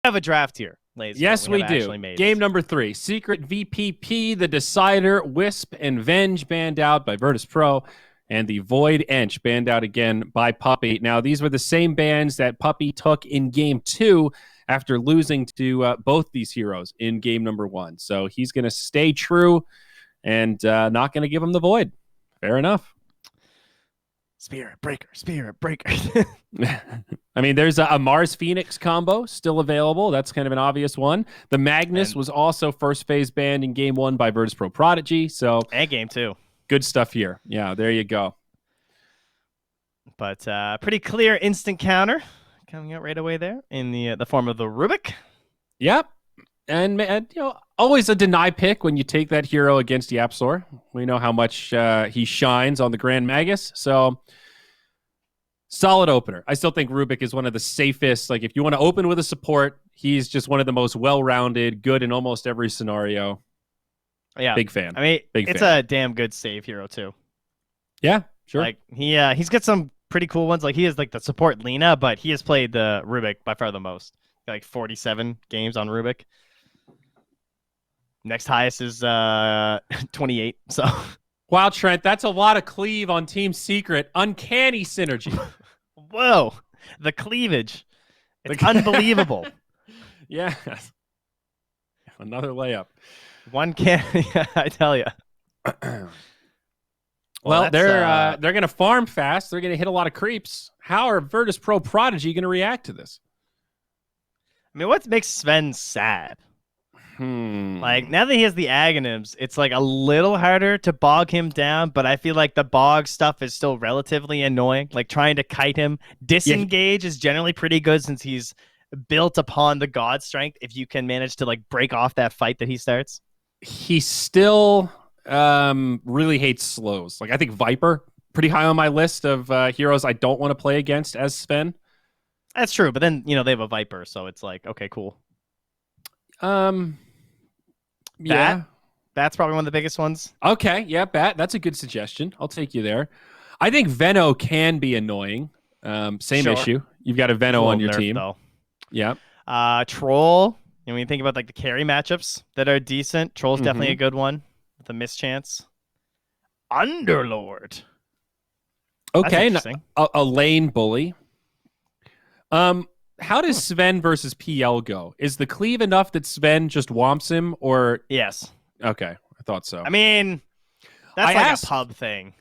have a draft here, ladies. Yes, we have do. Game number 3. Secret VPP, The Decider, Wisp, and Venge banned out by Virtus Pro, and the Void Ench banned out again by Puppey. Now, these were the same bans that Puppey took in Game 2 after losing to both these heroes in Game number 1. So he's going to stay true and not going to give him the Void. Fair enough. Spirit Breaker, Spirit Breaker. I mean, there's a Mars Phoenix combo still available. That's kind of an obvious one. The Magnus was also first phase banned in Game 1 by Virtus Pro Prodigy. So and Game 2. Good stuff here. Yeah, there you go. But pretty clear instant counter coming out right away there in the form of the Rubik. Yep. And always a deny pick when you take that hero against YapzOr. We know how much he shines on the Grand Magus. So solid opener. I still think Rubik is one of the safest. Like if you want to open with a support, he's just one of the most well-rounded, good in almost every scenario. Yeah, big fan. I mean, it's a damn good save hero too. Yeah, sure. Like he's got some pretty cool ones. Like he is like the support Lena, but he has played the Rubik by far the most. Like 47 games on Rubik. Next highest is 28. So, wow, Trent, that's a lot of cleave on Team Secret. Uncanny synergy. Whoa, the cleavage. It's unbelievable. Yeah, another layup. One can, I tell you. Well, they're going to farm fast. They're going to hit a lot of creeps. How are Virtus Pro Prodigy going to react to this? I mean, what makes Sven sad? Like, now that he has the Aghanims, it's like a little harder to bog him down, but I feel like the bog stuff is still relatively annoying. Like, trying to kite him. Disengage is generally pretty good since he's built upon the God Strength if you can manage to, like, break off that fight that he starts. He still really hates slows. Like, I think Viper, pretty high on my list of heroes I don't want to play against as Sven. That's true, but then, they have a Viper, so it's like, okay, cool. Yeah. That's probably one of the biggest ones. Okay, yeah, Bat. That's a good suggestion. I'll take you there. I think Veno can be annoying. Same issue. You've got a Veno on your team. Though. Yeah. Troll. When you think about like the carry matchups that are decent, Troll's definitely a good one with a mischance. Underlord. Okay, a lane bully. How does Sven versus PL go? Is the cleave enough that Sven just whomps him, or yes? Okay, I thought so. I mean, that's a pub thing,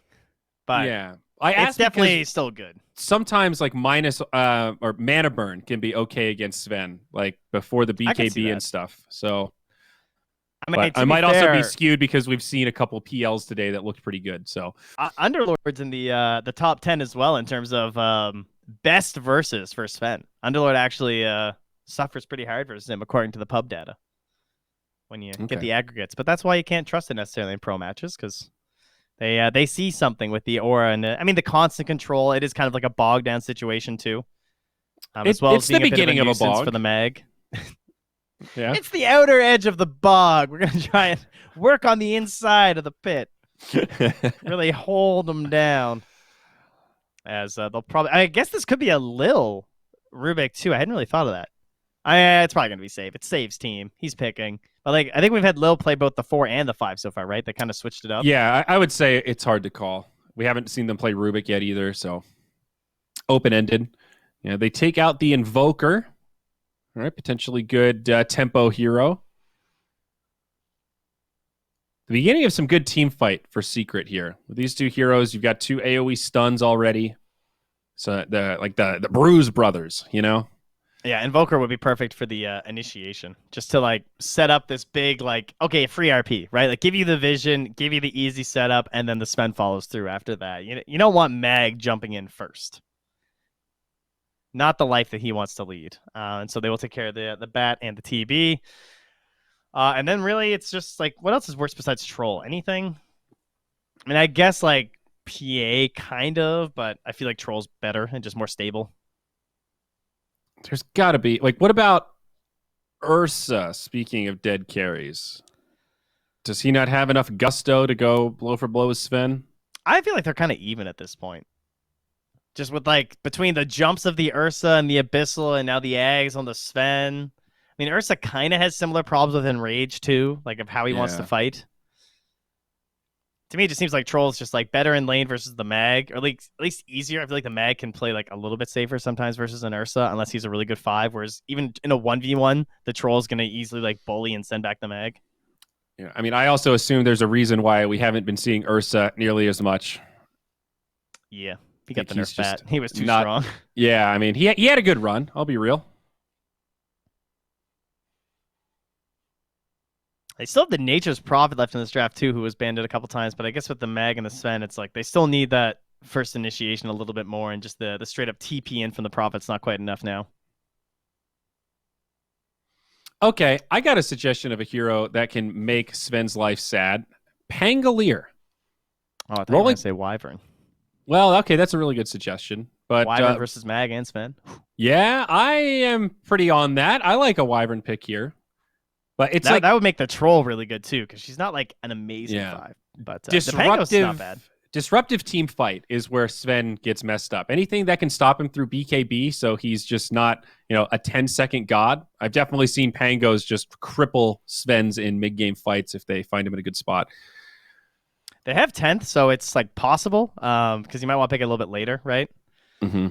but yeah, it's definitely still good. Sometimes like minus or mana burn can be okay against Sven, like before the BKB and stuff. So I might also be skewed because we've seen a couple PLs today that looked pretty good. So Underlord's in the top 10 as well in terms of best versus for Sven. Underlord actually suffers pretty hard versus him according to the pub data when you get the aggregates. But that's why you can't trust it necessarily in pro matches because they see something with the aura and I mean the constant control. It is kind of like a bog down situation too. As well as being the beginning of a bog for the mag. Yeah, it's the outer edge of the bog. We're gonna try and work on the inside of the pit. Really hold them down. As they'll probably, I guess this could be a Lil Rubik too. I hadn't really thought of that. It's probably gonna be safe. It's Save's team. He's picking. But like, I think we've had Lil play both the 4 and the 5 so far, right? They kind of switched it up. Yeah, I would say it's hard to call. We haven't seen them play Rubik yet either, so open ended. Yeah, they take out the Invoker. All right, potentially good tempo hero. The beginning of some good team fight for Secret here. With these two heroes, you've got 2 AoE stuns already. So the Bruise brothers, Yeah, Invoker would be perfect for the initiation. Just to like set up this big okay, free RP, right? Like give you the vision, give you the easy setup, and then the Sven follows through after that. You don't want Mag jumping in first. Not the life that he wants to lead. And so they will take care of the bat and the TB. And then really it's just like, what else is worse besides Troll? Anything? I mean, I guess like PA kind of, but I feel like Troll's better and just more stable. There's got to be, what about Ursa, speaking of dead carries? Does he not have enough gusto to go blow for blow with Sven? I feel like they're kind of even at this point. Just with between the jumps of the Ursa and the Abyssal and now the Ags on the Sven. mean, Ursa kind of has similar problems with Enrage too, like of how he wants to Yeah. fight. To me, it just seems like Troll's just like better in lane versus the Mag, or at least easier. I feel like the Mag can play like a little bit safer sometimes versus an Ursa, unless he's a really good 5. Whereas even in a 1v1, the Troll's gonna easily like bully and send back the Mag. Yeah. I mean, I also assume there's a reason why we haven't been seeing Ursa nearly as much. Yeah, he got Think the he's nerf bat. just He was too not. strong. Yeah, I mean, he had a good run. I'll be real. They still have the Nature's Prophet left in this draft too, who was banned a couple times. But I guess with the Mag and the Sven, it's like they still need that first initiation a little bit more, and just the straight up TP in from the Prophet's not quite enough now. Okay, I got a suggestion of a hero that can make Sven's life sad. Pangolier. Oh, I thought you were going to say Wyvern. Well, okay, that's a really good suggestion. But Wyvern versus Mag and Sven. Yeah, I am pretty on that. I like a Wyvern pick here. But it's that would make the Troll really good too, because she's not like an amazing 5. But the Pango's not bad. Disruptive team fight is where Sven gets messed up. Anything that can stop him through BKB, so he's just not, a 10-second god. I've definitely seen Pangos just cripple Svens in mid-game fights if they find him in a good spot. They have 10th, so it's like possible, because you might want to pick it a little bit later, right? Mm-hmm.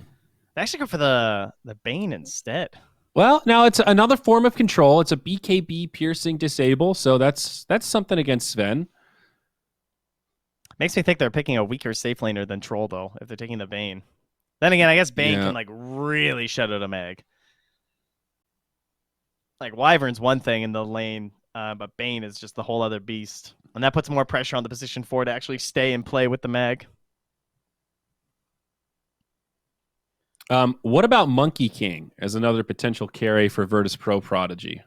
They actually go for the Bane instead. Well, now it's another form of control. It's a BKB piercing disable, so that's something against Sven. Makes me think they're picking a weaker safe laner than Troll, though, if they're taking the Bane. Then again, I guess Bane can like really shut out a Mag. Like Wyvern's one thing in the lane, but Bane is just the whole other beast. And that puts more pressure on the position 4 to actually stay and play with the Mag. What about Monkey King as another potential carry for Virtus Pro Prodigy?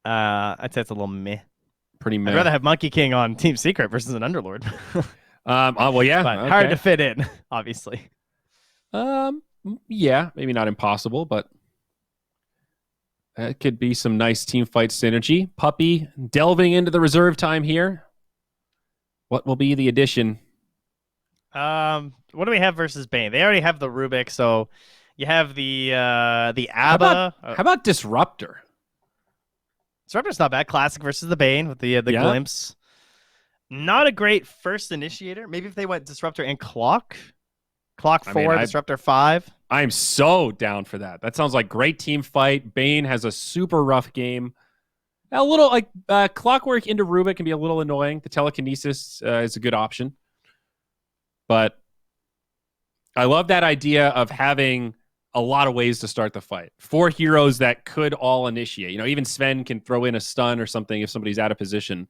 I'd say it's a little meh. Pretty meh. I'd rather have Monkey King on Team Secret versus an Underlord. Well, yeah. But okay. hard to fit in, obviously. Yeah, maybe not impossible, but that could be some nice team fight synergy. Puppy delving into the reserve time here. What will be the addition? What do we have versus Bane? They already have the Rubik, so you have the Abba. How about Disruptor? Disruptor's not bad. Classic versus the Bane with the glimpse. Not a great first initiator. Maybe if they went Disruptor and Clock 4, Disruptor 5. I'm so down for that. That sounds like great team fight. Bane has a super rough game. A little like Clockwork into Rubik can be a little annoying. The telekinesis is a good option. But I love that idea of having a lot of ways to start the fight. 4 heroes that could all initiate. Even Sven can throw in a stun or something if somebody's out of position.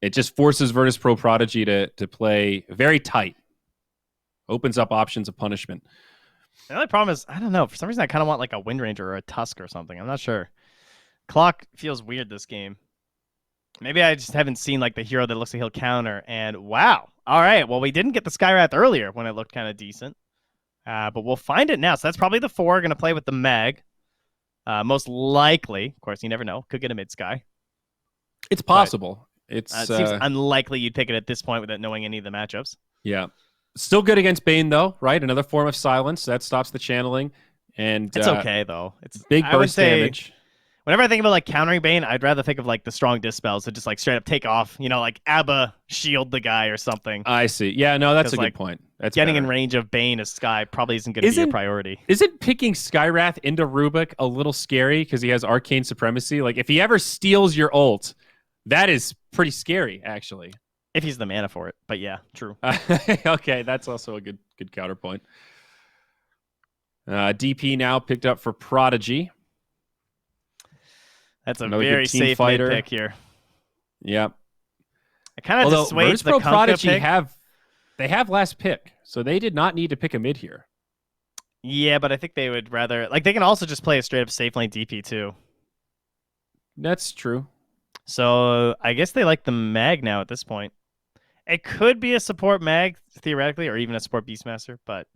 It just forces Virtus Pro Prodigy to play very tight. Opens up options of punishment. The only problem is, I don't know. For some reason, I kind of want like a Wind Ranger or a Tusk or something. I'm not sure. Clock feels weird this game. Maybe I just haven't seen like the hero that looks like he'll counter. And wow. All right. Well, we didn't get the Skywrath earlier when it looked kind of decent. But we'll find it now. So that's probably the 4 going to play with the Mag. Most likely. Of course, you never know. Could get a mid-sky. It's possible. It seems unlikely you'd pick it at this point without knowing any of the matchups. Yeah. Still good against Bane, though, right? Another form of silence. That stops the channeling. And it's okay, though. It's big burst damage. Whenever I think about like countering Bane, I'd rather think of like the strong dispels to just like straight up take off, like Abba shield the guy or something. I see. Yeah, no, that's a good point. That's getting better. in range of Bane as Sky probably isn't going to be a priority. Isn't picking Skywrath into Rubik a little scary because he has arcane supremacy? Like if he ever steals your ult, that is pretty scary, actually. If he's the mana for it, but yeah, true. Okay, that's also a good counterpoint. DP now picked up for Prodigy. That's a very safe mid pick here. Yep. It kind of dissuades the Kunkka Prodigy pick. They have last pick, so they did not need to pick a mid here. Yeah, but I think they would rather they can also just play a straight up safe lane DP too. That's true. So I guess they like the Mag now at this point. It could be a support Mag theoretically, or even a support Beastmaster, but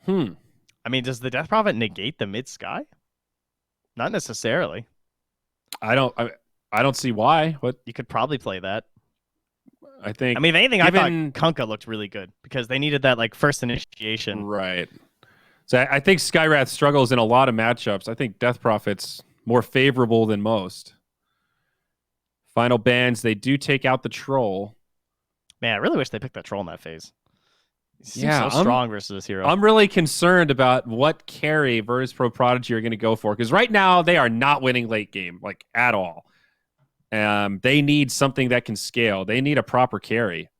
I mean, does the Death Prophet negate the mid Sky? Not necessarily. I don't see why. What you could probably play that. I think. I mean, if anything, I thought Kunkka looked really good because they needed that like first initiation. Right. So I think Skywrath struggles in a lot of matchups. I think Death Prophet's more favorable than most. Final bans, they do take out the troll. Man, I really wish they picked that troll in that phase. He seems Yeah, so strong versus this hero. I'm really concerned about what carry Virtus Pro Prodigy are going to go for, because right now they are not winning late game, like, at all. They need something that can scale. They need a proper carry.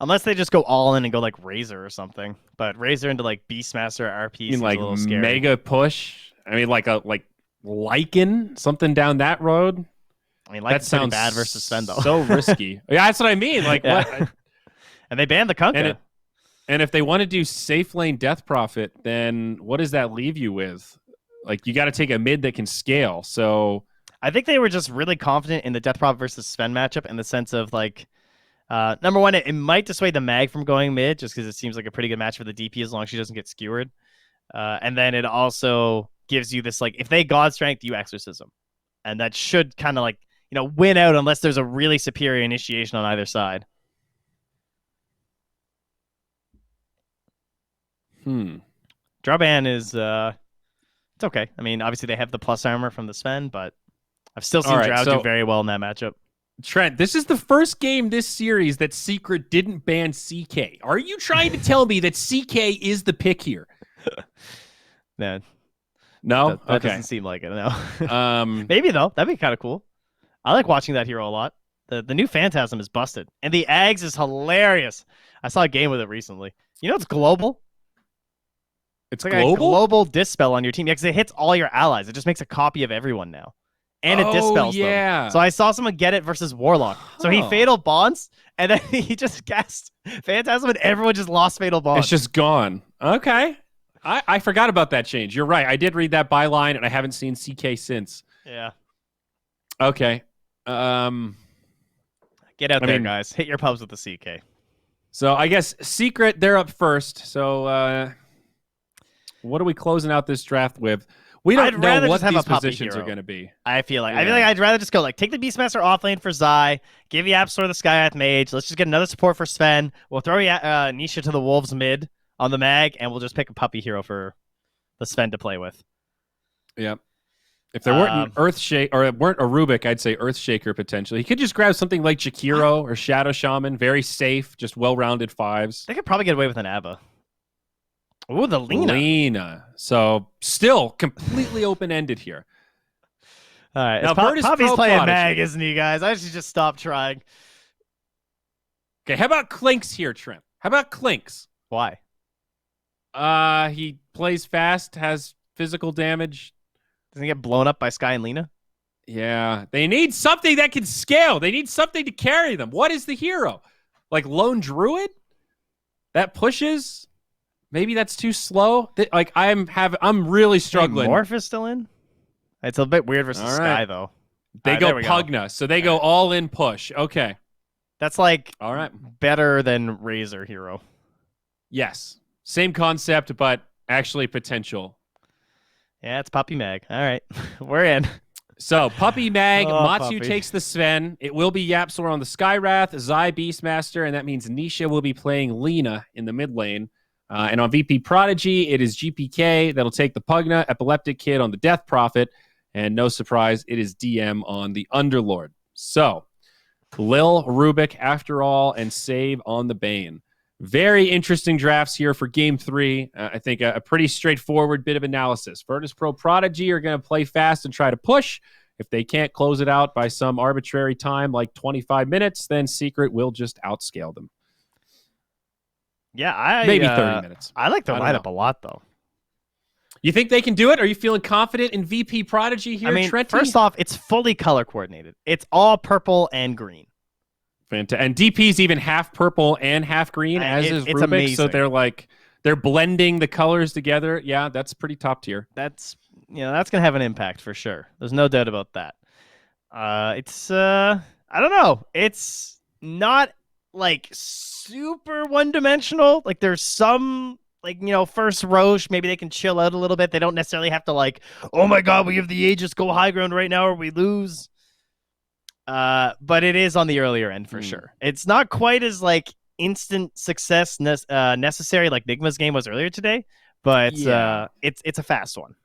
Unless they just go all in and go like Razor or something. But Razor into like Beastmaster RP seems like a little scary. mega push. I mean, like Lycan, something down that road. I mean, that sounds bad versus Sven though. So risky. Yeah, that's what I mean. Like, yeah. what? And they banned the Kunkka. And if they want to do safe lane Death Prophet, then what does that leave you with? Like, you got to take a mid that can scale. So I think they were just really confident in the Death Prophet versus Sven matchup in the sense of like, number one, it might dissuade the mag from going mid just because it seems like a pretty good match for the DP as long as she doesn't get skewered. And then it also gives you this, like, if they God Strength, you Exorcism. And that should kind of like, win out unless there's a really superior initiation on either side. Draw ban is, it's okay. I mean, obviously they have the plus armor from the Sven, but I've still seen Drow do very well in that matchup. Trent, this is the first game this series that Secret didn't ban CK. Are you trying to tell me that CK is the pick here? Man. No? That doesn't seem like it, no. Maybe, though. That'd be kind of cool. I like watching that hero a lot. The new Phantasm is busted. And the Ags is hilarious. I saw a game with it recently. You know it's global? It's like global? A global dispel on your team. Yeah, because it hits all your allies. It just makes a copy of everyone now. And it dispels them. So I saw someone get it versus Warlock. So he Fatal Bonds, and then he just cast Phantasm, and everyone just lost Fatal Bonds. It's just gone. Okay. I forgot about that change. You're right. I did read that byline, and I haven't seen CK since. Yeah. Okay. Get out there, guys. Hit your pubs with the CK. So I guess Secret, they're up first. So what are we closing out this draft with? We don't know what these positions are going to be. I feel like I'd rather just go like take the Beastmaster off lane for Zai, give Yapsor the Skyath Mage. Let's just get another support for Sven. We'll throw Nisha to the Wolves mid on the mag, and we'll just pick a puppy hero for the Sven to play with. Yep. If there weren't an Earthshake or it weren't a Rubik, I'd say Earthshaker potentially. He could just grab something like Jakiro or Shadow Shaman, very safe, just well-rounded fives. They could probably get away with an Abba. Ooh, the Lena. So still completely open-ended here. All right. Now, Poppy's playing mag, isn't he, guys? I should just stop trying. Okay, how about Clinks here, Trent? How about Clinks? Why? He plays fast, has physical damage. Doesn't he get blown up by Sky and Lena? Yeah. They need something that can scale. They need something to carry them. What is the hero? Like Lone Druid? That pushes? Maybe that's too slow. Like I'm really struggling. Morph is still in? It's a bit weird versus Sky though. They go Pugna, so they go all in push. Okay. That's like all right. Better than Razor hero. Yes. Same concept, but actually potential. Yeah, it's Puppy Mag. All right. We're in. So, Puppy Mag, Matsu takes the Sven. It will be Yapsor on the Skywrath, Zai Beastmaster, and that means Nisha will be playing Lena in the mid lane. And on VP Prodigy, it is GPK that'll take the Pugna, Epileptic Kid on the Death Prophet, and no surprise, it is DM on the Underlord. So, Lil, Rubik, after all, and Save on the Bane. Very interesting drafts here for Game 3. I think a pretty straightforward bit of analysis. Virtus Pro Prodigy are going to play fast and try to push. If they can't close it out by some arbitrary time like 25 minutes, then Secret will just outscale them. Yeah, maybe 30 minutes. I like their lineup a lot, though. You think they can do it? Are you feeling confident in VP Prodigy here, Trenty? First off, it's fully color coordinated. It's all purple and green. Fantastic. And DP's even half purple and half green, as is Rubik. Amazing. So they're blending the colors together. Yeah, that's pretty top tier. That's gonna have an impact for sure. There's no doubt about that. It's I don't know. It's not like super one-dimensional. Like there's some first Roche, maybe they can chill out a little bit. They don't necessarily have to oh my god, we have the Aegis, go high ground right now or we lose. But it is on the earlier end for sure. It's not quite as instant success necessary like Nigma's game was earlier today, but Yeah. it's a fast one.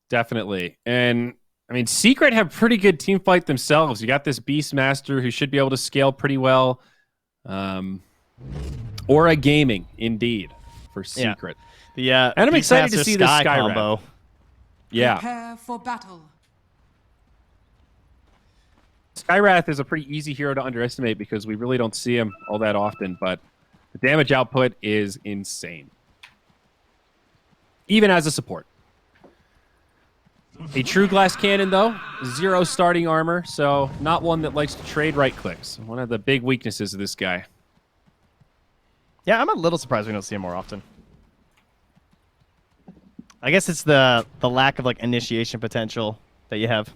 Definitely. And I mean, Secret have pretty good team fight themselves. You got this Beastmaster who should be able to scale pretty well. Or a gaming, indeed, for Secret. Yeah. And I'm excited to Beastmaster see the Sky Sky combo. Yeah. Prepare for battle. Skywrath is a pretty easy hero to underestimate because we really don't see him all that often, but the damage output is insane. Even as a support. A true glass cannon, though, 0 starting armor, so not one that likes to trade right clicks. One of the big weaknesses of this guy. Yeah, I'm a little surprised we don't see him more often. I guess it's the lack of like initiation potential that you have.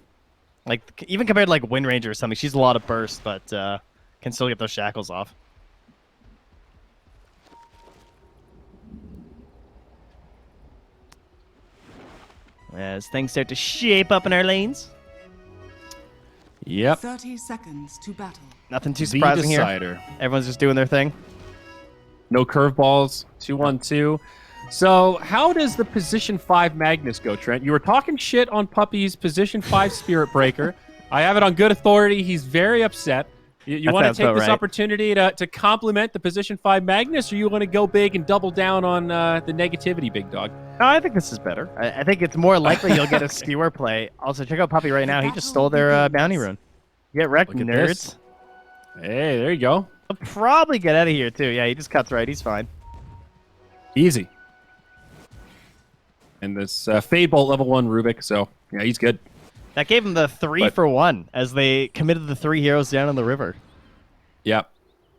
Like even compared to like Wind Ranger or something, she's a lot of burst, but can still get those shackles off. As things start to shape up in our lanes. Yep. 30 seconds to battle. Nothing too The surprising here. decider. Everyone's just doing their thing. No curveballs. 2-1-2. So how does the position 5 Magnus go, Trent? You were talking shit on Puppy's position 5 Spirit Breaker. I have it on good authority. He's very upset. You want to take this opportunity to compliment the position 5 Magnus, or you want to go big and double down on the negativity, big dog? No, I think this is better. I think it's more likely you'll get a skewer play. Also, check out Puppy right now. He just stole their bounty rune. Get wrecked, Look at nerds. this. Hey, there you go. He'll probably get out of here, too. Yeah, he just cuts right. He's fine. Easy. And this Fade Bolt level 1 Rubik, so yeah, he's good. That gave him the 3-for-1 as they committed the 3 heroes down in the river. Yep.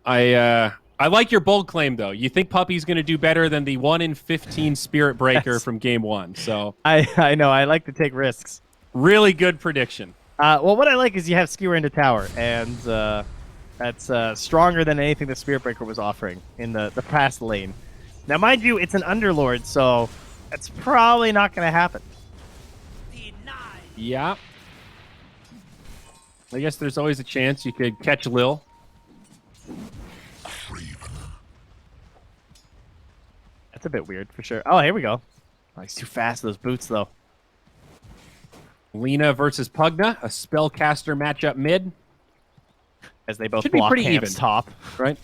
I like your bold claim, though. You think Puppy's going to do better than the 1 in 15 Spirit Breaker from Game 1. So I know. I like to take risks. really good prediction. Well, what I like is you have Skewer into tower, and that's stronger than anything the Spirit Breaker was offering in the past lane. Now, mind you, it's an Underlord, so that's probably not going to happen. Yeah. I guess there's always a chance you could catch Lil. That's a bit weird, for sure. Oh, here we go. Oh, he's too fast, those boots, though. Lina versus Pugna, a spellcaster matchup mid. As they both Should be block pretty Ham's even. top. Right?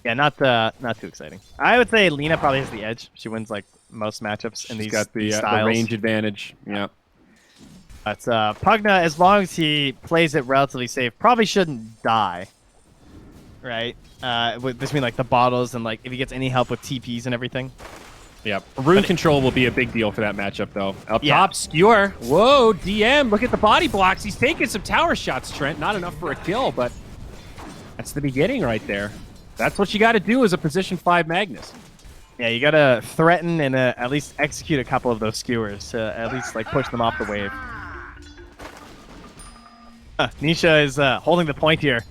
Yeah, not too exciting. I would say Lina probably has the edge. She wins like most matchups in She's these got the styles. range advantage. Yeah. But Pugna, as long as he plays it relatively safe, probably shouldn't die. Right? Between like the bottles and like if he gets any help with TPs and everything. Yep. Rune control will be a big deal for that matchup, though. Up top, Skewer. Whoa, DM. Look at the body blocks. He's taking some tower shots, Trent. Not enough for a kill, but that's the beginning right there. That's what you got to do as a position 5 Magnus. Yeah, you gotta threaten and at least execute a couple of those skewers to at least like push them off the wave. Nisha is holding the point here.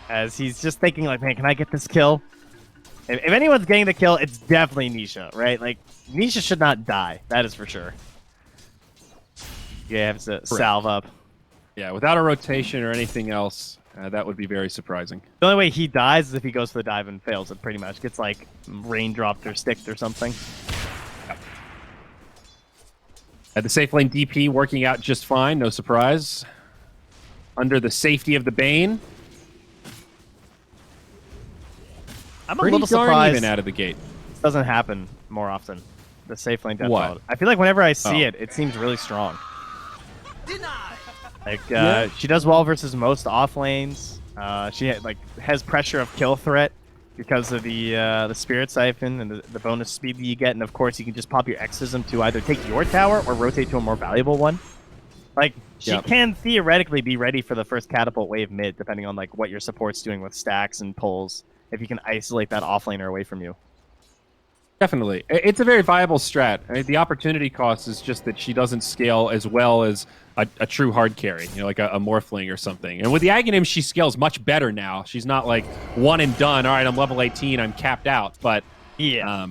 As he's just thinking like, man, can I get this kill? If anyone's getting the kill, it's definitely Nisha, right? Like, Nisha should not die. That is for sure. Yeah, have to salve up. Yeah, without a rotation or anything else, that would be very surprising. The only way he dies is if he goes for the dive and fails it, pretty much. Gets, like, raindropped or sticked or something. Yep. The safe lane DP working out just fine, no surprise. Under the safety of the Bane. I'm Pretty a little surprised even out of the gate. This doesn't happen more often. The safe lane death What? mode. I feel like whenever I see it, it seems really strong. Like she does well versus most off lanes. She has pressure of kill threat because of the spirit siphon and the bonus speed that you get, and of course you can just pop your exorcism to either take your tower or rotate to a more valuable one. Like she can theoretically be ready for the first catapult wave mid, depending on like what your support's doing with stacks and pulls. If you can isolate that offlaner away from you. Definitely. It's a very viable strat. I mean, the opportunity cost is just that she doesn't scale as well as a true hard carry, you know, like a Morphling or something. And with the Aghanim, she scales much better now. She's not like one and done. All right, I'm level 18. I'm capped out. But yeah.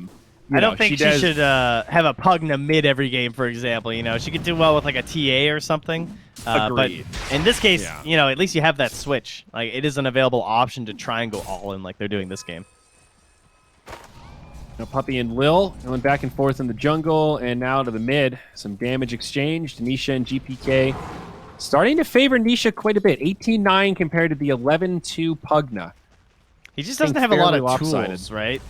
I don't think she should have a Pugna mid every game, for example. You know, she could do well with like a TA or something. But in this case, you know, at least you have that switch. Like, it is an available option to try and go all in like they're doing this game. Puppy and Lil going back and forth in the jungle, and now to the mid. Some damage exchanged. Nisha and GPK starting to favor Nisha quite a bit. 18-9 compared to the 11-2 Pugna. He just doesn't have a lot of lopsided. tools, right?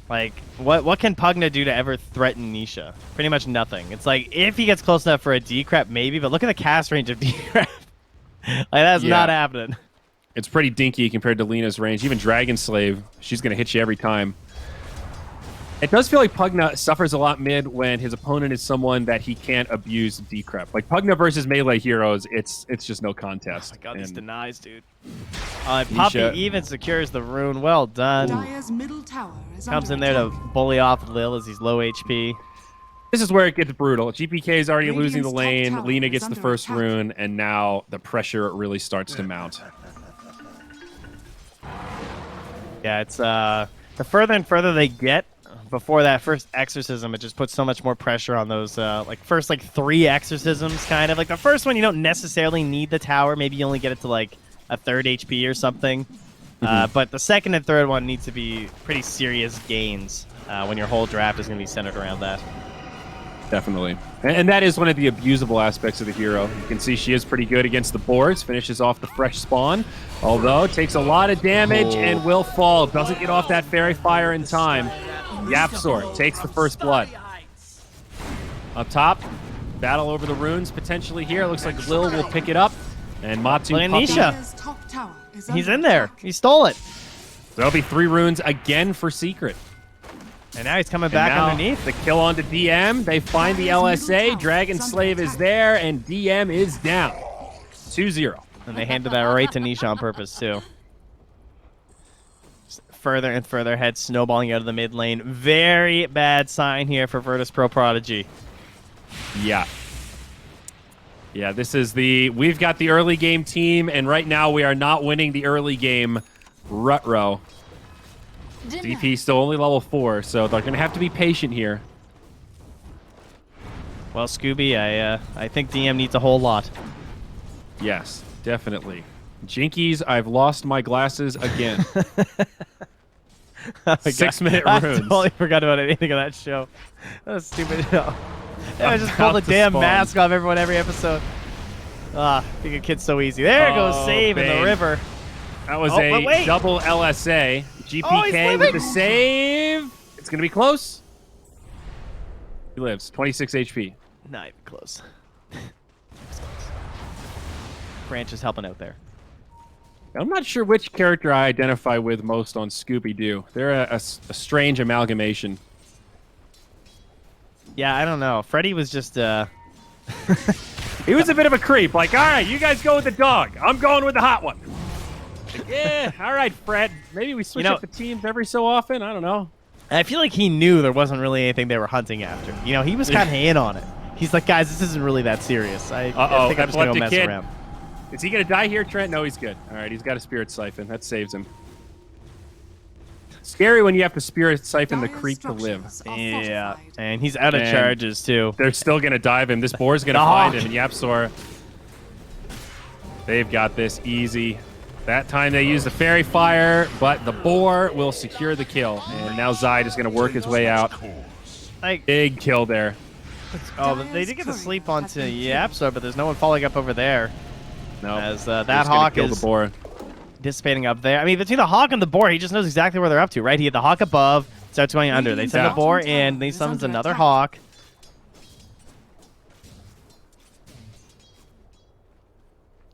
Like, what can Pugna do to ever threaten Nisha? Pretty much nothing. It's like, if he gets close enough for a D-Crep, maybe, but look at the cast range of D-Crep. Like, that's not happening. It's pretty dinky compared to Lena's range. Even Dragon Slave, she's going to hit you every time. It does feel like Pugna suffers a lot mid when his opponent is someone that he can't abuse D-Crep. Like, Pugna versus melee heroes, it's just no contest. Oh my god, these denies, dude. Nisha. Puppy even secures the rune. Well done. Dire's middle tower is Comes under in there to attack. bully off Lil as he's low HP. This is where it gets brutal. GPK is already losing the Radiant's top lane. tower Lena is gets the under first attack. rune, and now the pressure really starts to mount. Yeah, it's the further and further they get before that first exorcism, it just puts so much more pressure on those like first like 3 exorcisms kind of. Like the first one you don't necessarily need the tower, maybe you only get it to like a 3rd HP or something. But the second and third one needs to be pretty serious gains when your whole draft is going to be centered around that. Definitely. And that is one of the abusable aspects of the hero. You can see she is pretty good against the boards, finishes off the fresh spawn, although takes a lot of damage and will fall. Doesn't get off that Fairy Fire in time. Yapsor takes the first blood. Up top, battle over the runes potentially here. Looks like Lil will pick it up. And Matu Look at Puppy. Nisha. Dire's top tower is He's under in there. attack. He stole it. There'll be 3 runes again for Secret. And now he's coming And back now underneath. the kill onto DM. They find the LSA. Dragon Slave is there, and DM is down. 2-0. And they handed that right to Nisha on purpose, too. Just further and further ahead, snowballing out of the mid lane. Very bad sign here for Virtus Pro Prodigy. Yeah. Yeah, this is we've got the early game team, and right now we are not winning the early game Rut-Row. DP still only level 4, so they're going to have to be patient here. Well, Scooby, I think DM needs a whole lot. Yes, definitely. Jinkies, I've lost my glasses again. Oh my 6-minute God. runes. I totally forgot about anything of that show. That was stupid show. Yeah, I just pull the About to damn spawn. mask off everyone every episode. Ah, being a kid's so easy. There goes Oh, save in Bane. the river. That was Oh, but a wait. double LSA. Oh, GPK he's with the living. save. It's going to be close. He lives. 26 HP. Not even close. Branch is helping out there. I'm not sure which character I identify with most on Scooby-Doo. They're a strange amalgamation. Yeah, I don't know. Freddy was just He was a bit of a creep. Like, all right, you guys go with the dog. I'm going with the hot one. Like, yeah, all right, Fred. Maybe we switch up the teams every so often. I don't know. I feel like he knew there wasn't really anything they were hunting after. You know, he was kind of in on it. He's like, guys, this isn't really that serious. I think I'm just going to go mess kid. around. Is he going to die here, Trent? No, he's good. All right, he's got a Spirit Siphon. That saves him. Scary when you have to Spirit Siphon the Dire's creep to live. structures are Yeah, fortified. and he's out of And charges, too. They're still going to dive him. This boar's going to The find Hawk. him. And Yapsor, they've got this easy. That time they use the Fairy Fire, but the boar will secure the kill. And now Zide is going to work his way out. Like, Big kill there. oh, but they did get to sleep onto Yapsor, but there's no one following up over there. No, As they're that just gonna Hawk kill is the boar. dissipating up there. I mean, between the Hawk and the boar, he just knows exactly where they're up to, right? He had the Hawk above, starts going under. They send Yeah. the boar in, they summons another Hawk.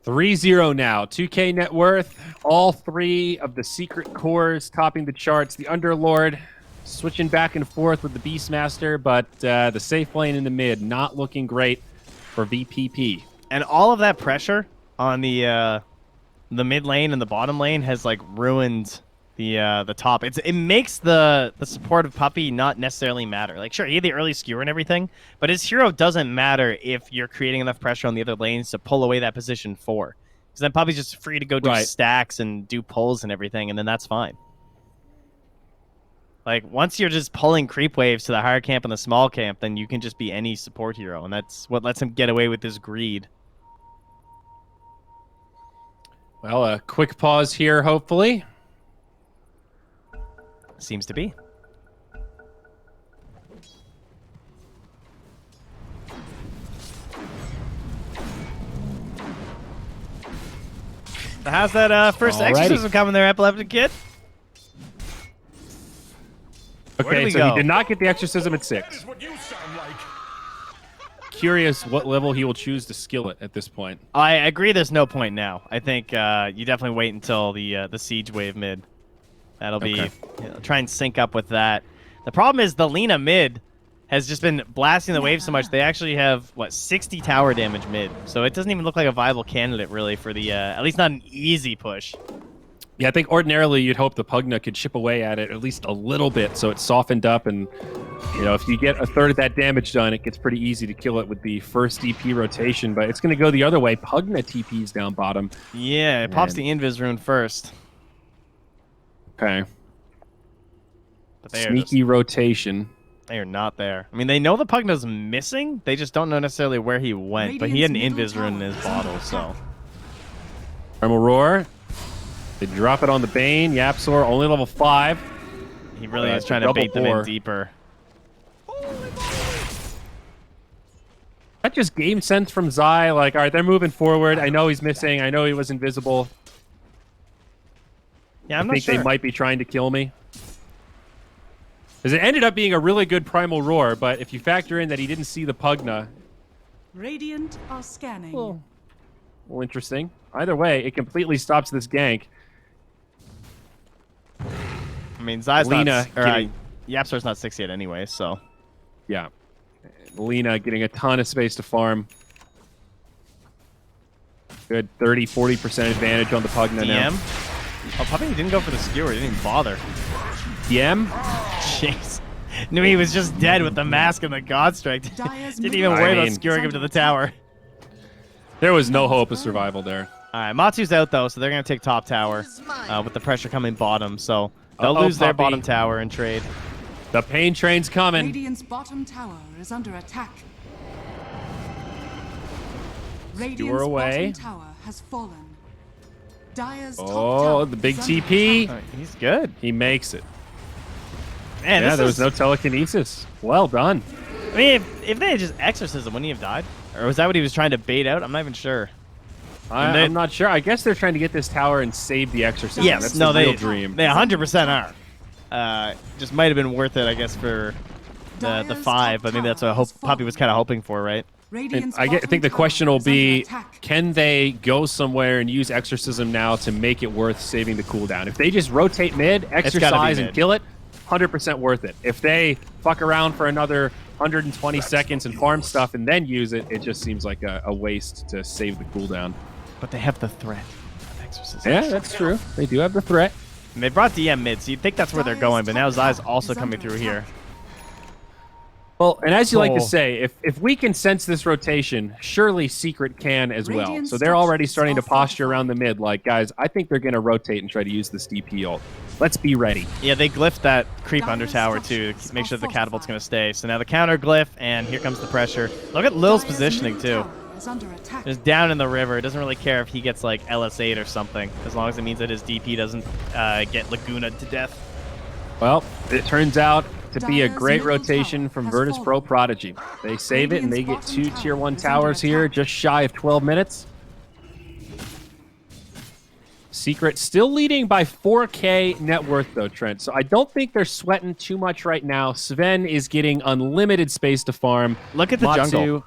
$3-0 now. 2K net worth. All 3 of the secret cores topping the charts. The Underlord switching back and forth with the Beastmaster, but the safe lane in the mid not looking great for VPP. And all of that pressure on the mid lane and the bottom lane has like ruined the top. It makes the support of Puppy not necessarily matter. Like, sure, he had the early skewer and everything, but his hero doesn't matter if you're creating enough pressure on the other lanes to pull away that position 4. Because then Puppy's just free to go do Right. stacks and do pulls and everything, and then that's fine. Like, once you're just pulling creep waves to the higher camp and the small camp, then you can just be any support hero, and that's what lets him get away with this greed. Well, a quick pause here, hopefully. Seems to be. So how's that first Alrighty. exorcism coming there, Epileptic Kid? Where do Okay, we so go? he did not get the exorcism at 6. Curious what level he will choose to skill it at this point. I agree there's no point now. I think you definitely wait until the siege wave mid. That'll be try and sync up with that. The problem is the Lina mid has just been blasting the wave so much. They actually have, what, 60 tower damage mid. So it doesn't even look like a viable candidate, really, for the, at least not an easy push. Yeah, I think ordinarily you'd hope the Pugna could chip away at it at least a little bit so it's softened up. And, you know, if you get a third of that damage done, it gets pretty easy to kill it with the first DP rotation. But it's going to go the other way. Pugna TP's down bottom. Yeah, it pops the Invis rune first. Okay. But they Sneaky rotation. They are not there. I mean, they know the Pugna's missing. They just don't know necessarily where he went. But he had an Invis rune in his bottle, so. Primal Roar. They drop it on the Bane. Yapsor, only level 5. He really is trying to bait them in deeper. That just game sense from Zai. Like, all right, they're moving forward. I know he's missing. I know he was invisible. Yeah, I'm I not think sure. they might be trying to kill me. Because it ended up being a really good Primal Roar, but if you factor in that he didn't see the Pugna, Radiant are scanning. well, interesting. Either way, it completely stops this gank. I mean, Zai's Lina not... Yapsor's not 6 yet anyway, so... Yeah. Lina getting a ton of space to farm. Good 30-40% advantage on the Pugna DM? now. Oh, Puppy didn't go for the skewer. He didn't even bother. DM? Jeez. Knew he was just dead with the mask and the Godstrike. Didn't even worry about skewering him to the tower. There was no hope of survival there. All right, Matsu's out, though, so they're going to take top tower with the pressure coming bottom. So they'll lose their bottom tower and trade. The pain train's coming. Radiant's bottom tower is under attack. Radiant's away. bottom tower has fallen. Dire's top Oh, tower the big is under TP. attack. He's good. He makes it. Man, Yeah, this there is, was no telekinesis. Well done. I mean, if they had just exorcism, wouldn't he have died? Or was that what he was trying to bait out? I'm not even sure. I'm not sure. I guess they're trying to get this tower and save the exorcism. Yes, That's no, the they real dream. They 100% are. Just might have been worth it, I guess, for the 5. But maybe that's what Puppy was kind of hoping for, right? Radiant's I think the bottom question tower will is under be, attack. can they go somewhere and use exorcism now to make it worth saving the cooldown? If they just rotate mid, exercise, and mid. kill it, 100% worth it. If they fuck around for another 120 seconds and farm stuff and then use it, it just seems like a waste to save the cooldown. But they have the threat of exorcism. Yeah, that's true. They do have the threat. And they brought DM mid, so you'd think that's where they're going. But now Zai's also coming through here. Well, and as you like to Oh. say, if we can sense this rotation, surely Secret can as well. Radiant So they're already structures starting to are posture fortified. around the mid, like, guys, I think they're going to rotate and try to use this DP ult. Let's be ready. Yeah, they glyphed that creep under Dire's tower too structures to make sure are the catapult's fortified. going to stay. So now the counter glyph, and here comes the pressure. Look at Lil's Dire's positioning middle too. tower is under attack. Just down in the river. It doesn't really care if he gets like LS8 or something, as long as it means that his DP doesn't get Laguna to death. Well, it turns out to be a Dire's great middle rotation tower from has Virtus fallen. Pro Prodigy. They save it, and they get Radiant's 2 bottom tier 1 tower is under towers here, attack. just shy of 12 minutes. Secret still leading by 4K net worth, though, Trent. So I don't think they're sweating too much right now. Sven is getting unlimited space to farm. Look at the Matsu- jungle.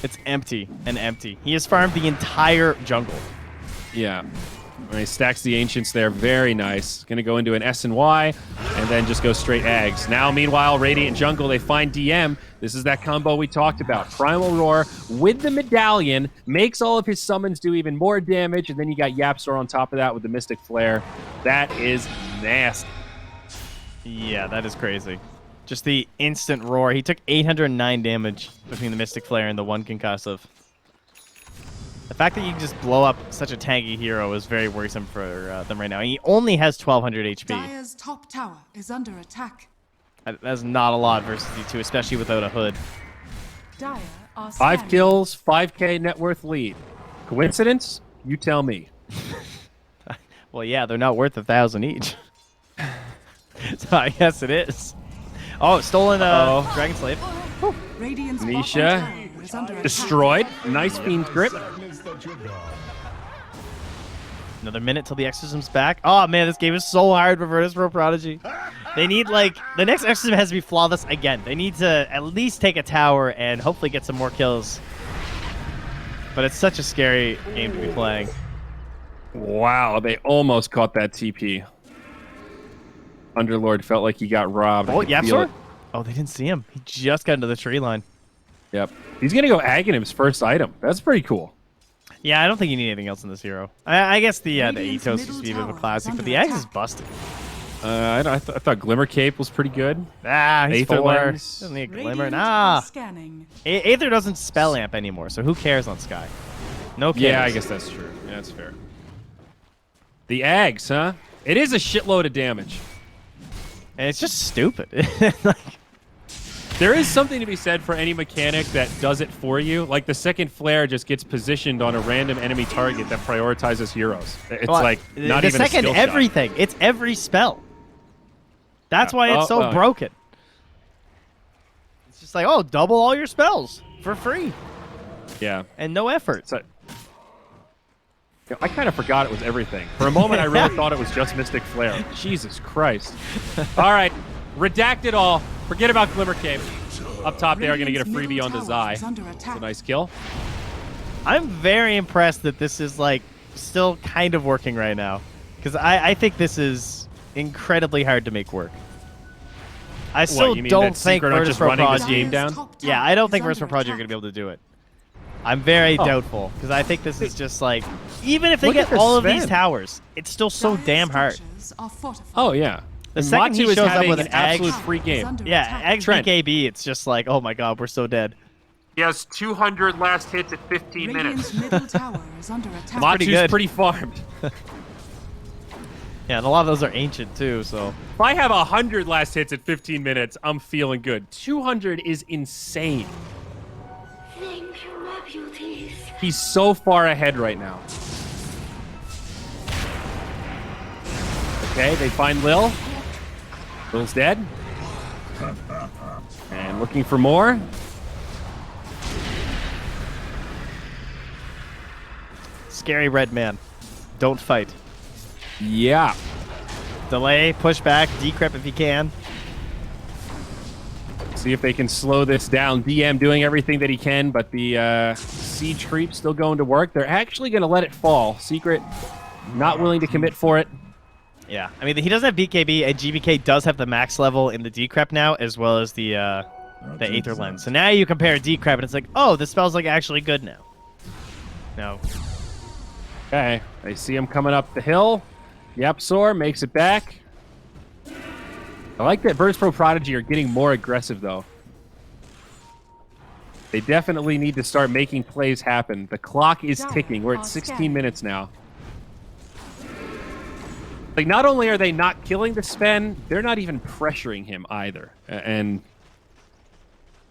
It's empty and empty. He has farmed the entire jungle. Yeah. And he stacks the Ancients there. Very nice. Going to go into an S and Y, and then just go straight Ags. Now, meanwhile, Radiant Jungle, they find DM. This is that combo we talked about. Primal Roar with the Medallion makes all of his summons do even more damage, and then you got Yapsor on top of that with the Mystic Flare. That is nasty. Yeah, that is crazy. Just the instant roar. He took 809 damage between the Mystic Flare and the 1 concussive. The fact that you can just blow up such a tanky hero is very worrisome for them right now. He only has 1200 HP. Dire's top tower is under attack. That's not a lot versus these two, especially without a hood. Dire are 5 scanning. kills, 5K net worth lead. Coincidence? You tell me. Well, yeah, they're not worth 1,000 each. So I guess it is. Oh, stolen Dragon Slave. Radiant's Nisha bottom tower is under attack. destroyed. Nice Fiend grip. Another minute till the exorcism's back. Oh man, this game is so hard for Virtus Pro Prodigy. They need like the next exorcism has to be flawless again. They need to at least take a tower and hopefully get some more kills. But it's such a scary game to be playing. Wow, they almost caught that TP. Underlord felt like he got robbed. Oh, I could feel Yapsor? it. Oh, they didn't see him. He just got into the tree line. Yep. He's going to go Aghanim's first item. That's pretty cool. Yeah, I don't think you need anything else in this hero. I guess the Radiant's Ethos used to be a bit of a middle classic, tower but is the under Axe is attack. busted. I thought Glimmer Cape was pretty good. Ah, he's Aether 4. Lens. Doesn't need a glimmer. Radiant Nah. are scanning. Aether doesn't spell amp anymore, so who cares on Sky? No cares. Yeah, I guess that's true. Yeah, that's fair. The Ags, huh? It is a shitload of damage. And it's just stupid. Like, There is something to be said for any mechanic that does it for you. Like the second flare just gets positioned on a random enemy target that prioritizes heroes. It's well, like not the even second a skill everything. It's every spell. That's why it's so oh. broken. It's just like, oh, double all your spells for free shot. Yeah. and no effort. So, I kind of forgot it was everything. For a moment, I really thought it was just Mystic Flare. Jesus Christ. All right. Redact it all. Forget about Glimmer Cape. Up top, they are going to get a Radiant's freebie on the middle Zai. tower is under It's a attack. nice kill. I'm very impressed that this is like still kind of working right now, because I think this is incredibly hard to make work. I still you mean don't that think Secret aren't Virtus just Pro running this Prodigy. game down? Top Yeah, tower I don't is think Virtus Pro under Prodigy are attack. going to be able to do it. I'm very Oh. doubtful, because I think this is just like, even if they Look at get this all of these Sven. towers, it's still so Dire's damn hard. structures are fortified. Oh, yeah. The And second he Matsu is shows up having with an an Ag- absolute free Is game. under Yeah, attack. Eggs Trent. BKB, it's just like, oh my god, we're so dead. He has 200 last hits at 15 Radiant's minutes. middle tower is under attack. pretty Matsu's good. pretty farmed. Yeah, and a lot of those are ancient too, so. If I have 100 last hits at 15 minutes, I'm feeling good. 200 is insane. Thank you, my beauties. He's so far ahead right now. Okay, they find Lil. Lil's dead. And looking for more. Scary red man. Don't fight. Yeah. Delay, push back, decrep if you can. See if they can slow this down. DM doing everything that he can, but the siege creep still going to work. They're actually going to let it fall. Secret not willing to commit for it. Yeah, I mean, he doesn't have BKB, and GBK does have the max level in the decrep now, as well as the Aether Lens. So now you compare decrep, and it's like, oh, this spell's like actually good now. No. Okay, they see him coming up the hill. Yapsor makes it back. I like that Virtus Pro Prodigy are getting more aggressive, though. They definitely need to start making plays happen. The clock is ticking. We're at 16 minutes now. Like, not only are they not killing the Sven, they're not even pressuring him either. And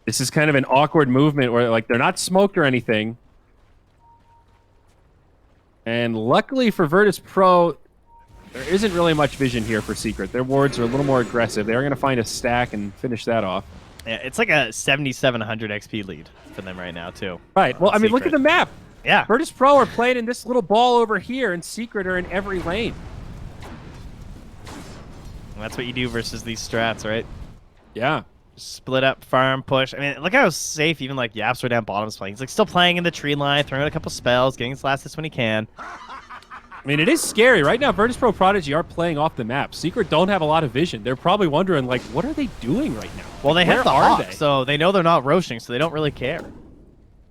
this is kind of an awkward movement where, like, they're not smoked or anything. And luckily for Virtus Pro, there isn't really much vision here for Secret. Their wards are a little more aggressive. They are going to find a stack and finish that off. Yeah, it's like a 7,700 XP lead for them right now, too. Right. Well, I mean, look at Secret. the map. Yeah. Virtus Pro are playing in this little ball over here, and Secret are in every lane. And that's what you do versus these strats, right? Yeah. Split up, farm, push. I mean, look how safe even like Yaps are down bottom is playing. He's like still playing in the tree line, throwing out a couple spells, getting his last hits when he can. I mean, it is scary. Right now, Virtus Pro Prodigy are playing off the map. Secret don't have a lot of vision. They're probably wondering, like, what are they doing right now? Well, they Where have the are Hawk, they? so they know they're not roaching, so they don't really care.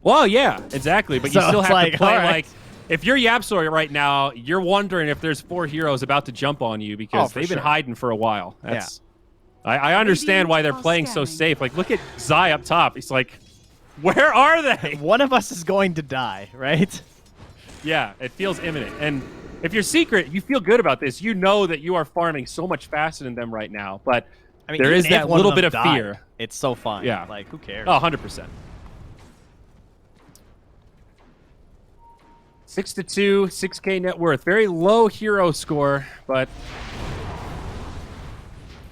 Well, yeah, exactly. But you So still it's have like, to play all right. like... If you're Yapsor right now, you're wondering if there's 4 heroes about to jump on you because for they've been sure. hiding for a while. That's, I understand why they're playing so safe. Like, look at Zai up top. He's like, where are they? One of us is going to die, right? Yeah, it feels imminent. And if you're Secret, you feel good about this. You know that you are farming so much faster than them right now. But I mean, there even is if that one little them bit of died, fear. It's so fine. Yeah. Like, who cares? Oh, 100%. 6-2, 6K net worth. Very low hero score, but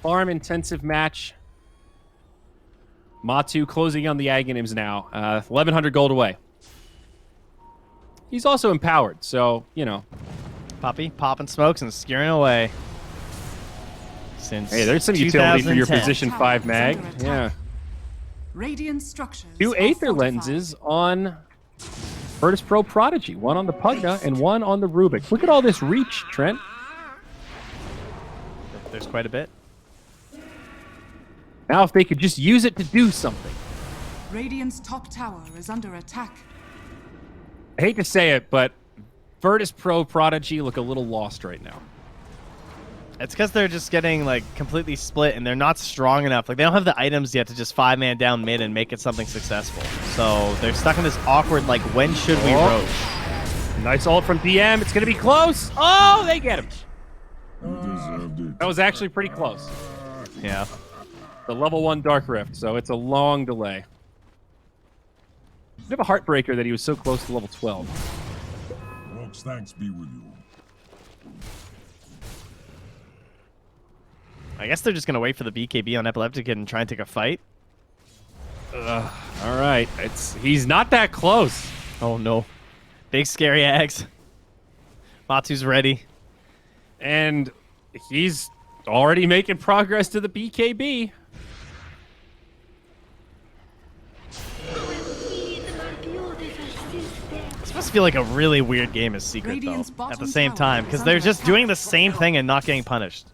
farm-intensive match. Matu closing on the Aghanims now. 1,100 gold away. He's also empowered, so, you know. Poppy popping smokes and skewering away. Since Hey, there's some utility for your 2010. position 5 mag. Yeah. Radiant structures. 2 are Aether fortified. lenses on Virtus Pro Prodigy. One on the Pugna and one on the Rubik. Look at all this reach, Trent. There's quite a bit. Now if they could just use it to do something. Radiant's top tower is under attack. I hate to say it, but Virtus Pro Prodigy look a little lost right now. It's because they're just getting like completely split and they're not strong enough. Like they don't have the items yet to just 5-man down mid and make it something successful. So they're stuck in this awkward like when should we roach? Nice ult from DM. It's gonna be close. Oh, they get him. That was actually pretty close. Yeah. The level 1 Dark Rift, so it's a long delay. Bit of a heartbreaker that he was so close to level 12. Rogue's thanks be with you. I guess they're just gonna wait for the BKB on Epileptic and try and take a fight. All right, he's not that close. Oh no. Big scary eggs. Matu's ready. And he's already making progress to the BKB. This must feel like a really weird game as Secret Radiant's though. At the bottom same tower time, is because they're under just attack. doing the same thing and not getting punished.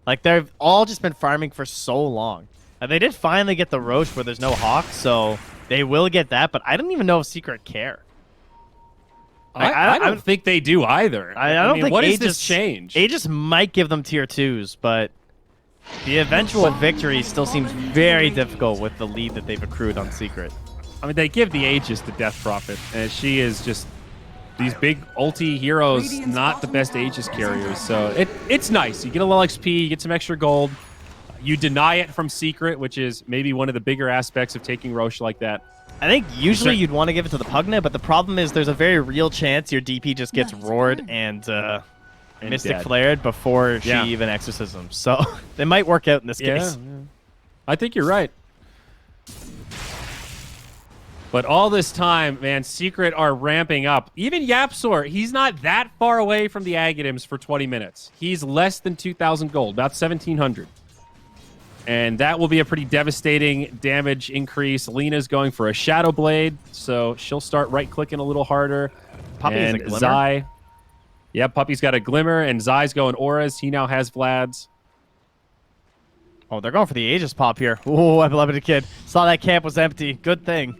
Like they've all just been farming for so long. And they did finally get the Roche where there's no Hawk, so they will get that. But I don't even know if Secret care. I don't think they do either. I don't mean, think what is Aegis, this change? Aegis might give them tier 2s, but the eventual victory still seems very difficult with the lead that they've accrued on Secret. I mean, they give the Aegis to Death Prophet, and she is just these big ulti heroes, Radiant's not the bottom best tower Aegis is carriers. under So it's nice. You get a little XP, you get some extra gold. You deny it from Secret, which is maybe one of the bigger aspects of taking Roche like that. I think usually you'd want to give it to the Pugna, but the problem is there's a very real chance your DP just gets roared and Mystic dead. flared before she Yeah. even exorcisms. So they might work out in this case. I think you're right. But all this time, man, Secret are ramping up. Even Yapsor, he's not that far away from the Aghanims for 20 minutes. He's less than 2,000 gold, about 1,700. And that will be a pretty devastating damage increase. Lena's going for a Shadow Blade, so she'll start right-clicking a little harder. Puppy is a and Glimmer? Zai. Yeah, Puppy's got a Glimmer, and Zai's going Auras. He now has Vlad's. Oh, they're going for the Aegis pop here. Ooh, Epileptic Kid. Saw that camp was empty. Good thing.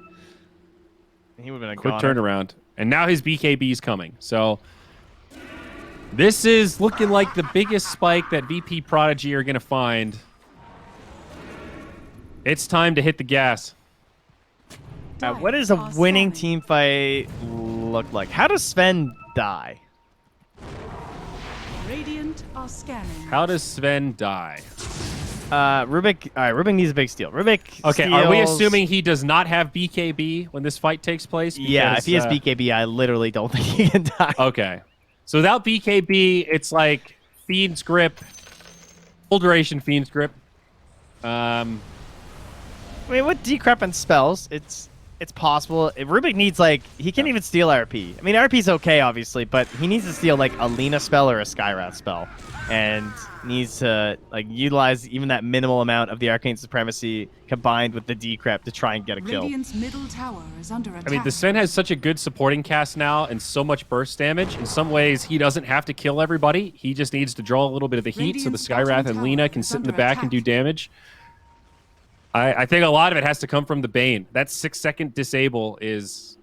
He would have been a Quick goner. turnaround. And now his BKB is coming. So this is looking like the biggest spike that VP Prodigy are going to find. It's time to hit the gas. What does a winning team fight look like? How does Sven die? Radiant are scanning. How does Sven die? Rubik. All right, Rubik needs a big steal. Rubik. Okay, are we steals- assuming he does not have BKB when this fight takes place? Yeah, if he has Because, BKB, I literally don't think he can die. Okay. So without BKB, it's like Fiend's Grip, full duration Fiend's Grip. I mean, with decrepant spells, it's possible. Rubik needs like he can't even steal RP. I mean, RP's okay, obviously, but he needs to steal like a Lena spell or a Skywrath spell, and needs to like utilize even that minimal amount of the Arcane Supremacy combined with the decrep to try and get a kill. Radiant's middle tower is under attack. I mean, the Sven has such a good supporting cast now and so much burst damage. In some ways, he doesn't have to kill everybody. He just needs to draw a little bit of the heat so the Radiant's bottom Skywrath and tower Lena can is sit in the under back and do attack. damage. I think a lot of it has to come from the Bane. That 6-second disable is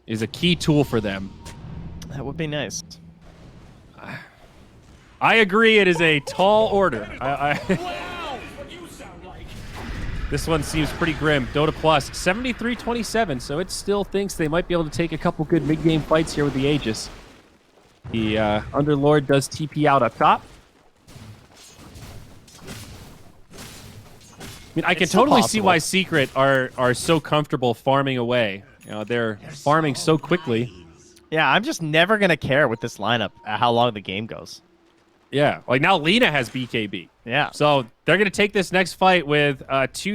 a key tool for them. That would be nice. I agree. It is a tall order. This one seems pretty grim. Dota Plus 73-27, so it still thinks they might be able to take a couple good mid-game fights here with the Aegis. The Underlord does TP out up top. I mean, I can It's still totally see possible. why Secret are so comfortable farming away. You know, they're farming so quickly. Yeah, I'm just never gonna care with this lineup how long the game goes. Yeah, like now Lena has BKB. Yeah. So they're going to take this next fight with 2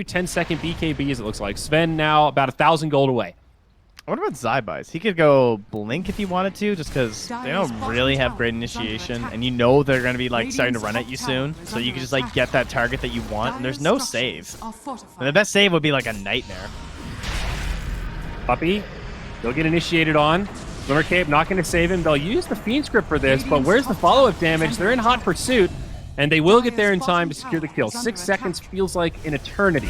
10-second BKBs, it looks like. Sven now about 1,000 gold away. What about Zybais? He could go Blink if he wanted to, just because they don't really have great initiation, and you know they're going to be like starting to run at you soon, so you can just like get that target that you want, and there's no save. And the best save would be like a Nightmare. Puppy, they'll get initiated on. Glimmer Cape not going to save him. They'll use the Fiend Script for this, but where's the follow-up damage? They're in hot pursuit, and they will get there in time to secure the kill. 6 seconds feels like an eternity